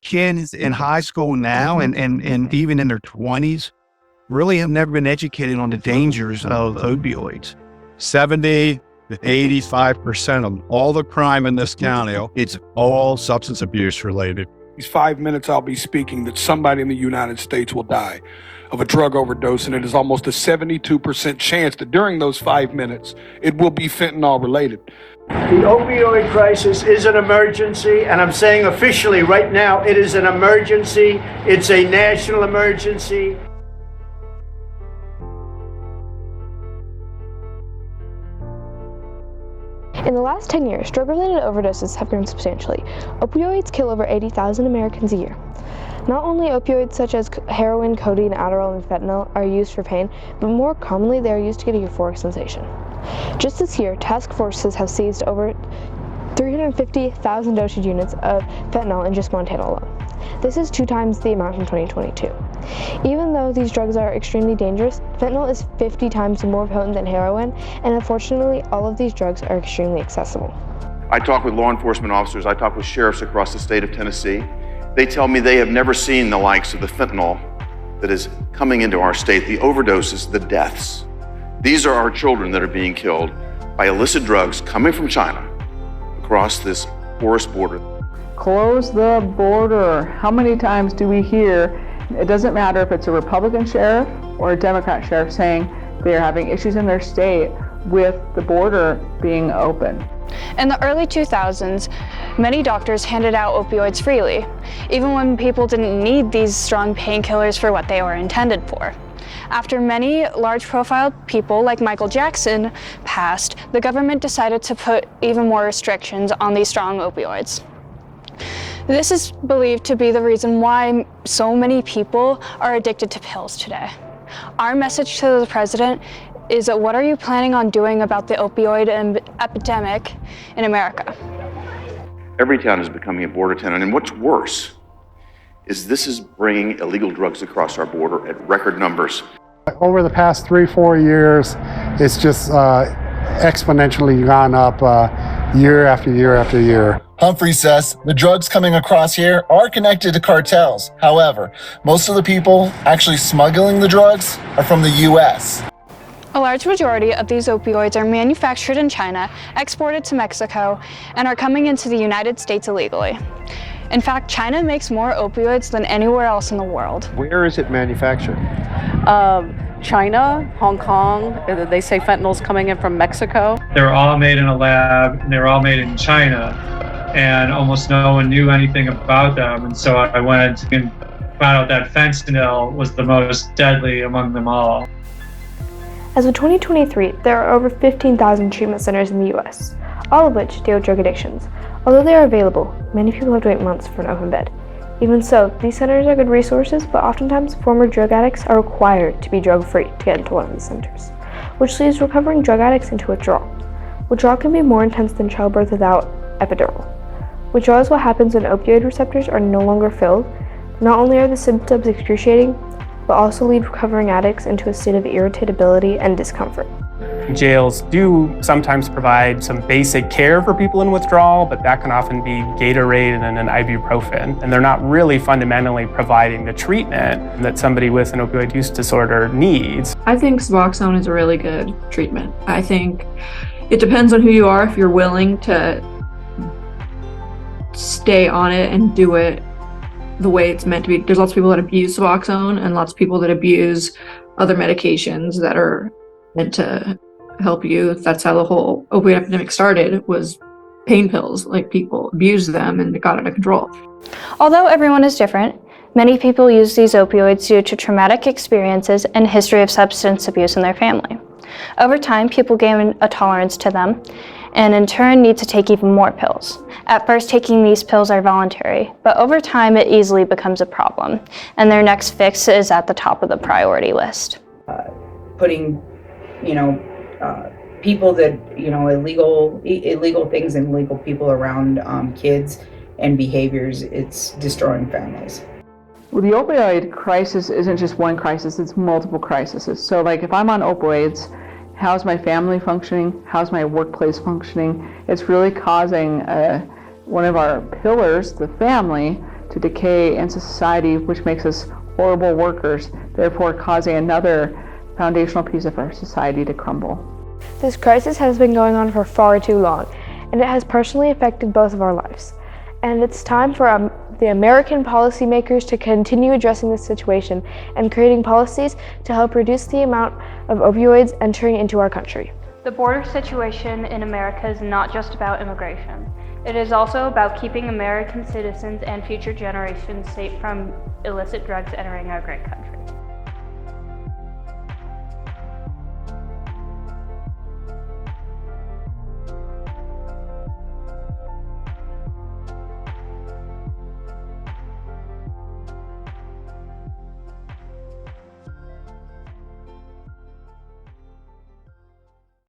kids in high school now and even in their 20s really have never been educated on the dangers of opioids. 70 to 85% of all the crime in this county, it's all substance abuse related. These 5 minutes I'll be speaking that somebody in the United States will die of a drug overdose, and it is almost a 72% chance that during those 5 minutes, it will be fentanyl related. The opioid crisis is an emergency, and I'm saying officially right now, it is an emergency. It's a national emergency. In the last 10 years, drug-related overdoses have grown substantially. Opioids kill over 80,000 Americans a year. Not only opioids such as heroin, codeine, Adderall, and fentanyl are used for pain, but more commonly they are used to get a euphoric sensation. Just this year, task forces have seized over 350,000 dosage units of fentanyl in just Montana alone. This is 2 times the amount from 2022. Even though these drugs are extremely dangerous, fentanyl is 50 times more potent than heroin, and unfortunately, all of these drugs are extremely accessible. I talk with law enforcement officers, I talk with sheriffs across the state of Tennessee. They tell me they have never seen the likes of the fentanyl that is coming into our state, the overdoses, the deaths. These are our children that are being killed by illicit drugs coming from China across this porous border. Close the border. How many times do we hear, it doesn't matter if it's a Republican sheriff or a Democrat sheriff saying they are having issues in their state with the border being open. In the early 2000s, many doctors handed out opioids freely, even when people didn't need these strong painkillers for what they were intended for. After many large-profile people like Michael Jackson passed, the government decided to put even more restrictions on these strong opioids. This is believed to be the reason why so many people are addicted to pills today. Our message to the president is what are you planning on doing about the opioid epidemic in America? Every town is becoming a border town, and what's worse is this is bringing illegal drugs across our border at record numbers. Over the past 3-4 years, it's just exponentially gone up year after year after year. Humphrey says the drugs coming across here are connected to cartels. However, most of the people actually smuggling the drugs are from the U.S. A large majority of these opioids are manufactured in China, exported to Mexico, and are coming into the United States illegally. In fact, China makes more opioids than anywhere else in the world. Where is it manufactured? China, Hong Kong. They say fentanyl's coming in from Mexico. They were all made in a lab, and they were all made in China, and almost no one knew anything about them. And so I went and found out that fentanyl was the most deadly among them all. As of 2023, there are over 15,000 treatment centers in the U.S., all of which deal with drug addictions. Although they are available, many people have to wait months for an open bed. Even so, these centers are good resources, but oftentimes former drug addicts are required to be drug-free to get into one of these centers, which leads recovering drug addicts into withdrawal. Withdrawal can be more intense than childbirth without epidural. Withdrawal is what happens when opioid receptors are no longer filled. Not only are the symptoms excruciating, but also lead recovering addicts into a state of irritability and discomfort. Jails do sometimes provide some basic care for people in withdrawal, but that can often be Gatorade and an ibuprofen. And they're not really fundamentally providing the treatment that somebody with an opioid use disorder needs. I think Suboxone is a really good treatment. I think it depends on who you are, if you're willing to stay on it and do it the way it's meant to be. There's lots of people that abuse Suboxone and lots of people that abuse other medications that are meant to help you. That's how the whole opioid epidemic started, was pain pills. Like, people abused them and it got out of control. Although everyone is different, many people use these opioids due to traumatic experiences and history of substance abuse in their family. Over time, people gain a tolerance to them and in turn need to take even more pills. At first, taking these pills are voluntary, but over time it easily becomes a problem, and their next fix is at the top of the priority list. Putting, people that, illegal things and illegal people around kids and behaviors, it's destroying families. Well, the opioid crisis isn't just one crisis, it's multiple crises. So like if I'm on opioids, how's my family functioning? How's my workplace functioning? It's really causing one of our pillars, the family, to decay in society, which makes us horrible workers, therefore causing another foundational piece of our society to crumble. This crisis has been going on for far too long, and it has personally affected both of our lives. And it's time for the American policymakers to continue addressing this situation and creating policies to help reduce the amount of opioids entering into our country. The border situation in America is not just about immigration. It is also about keeping American citizens and future generations safe from illicit drugs entering our great country.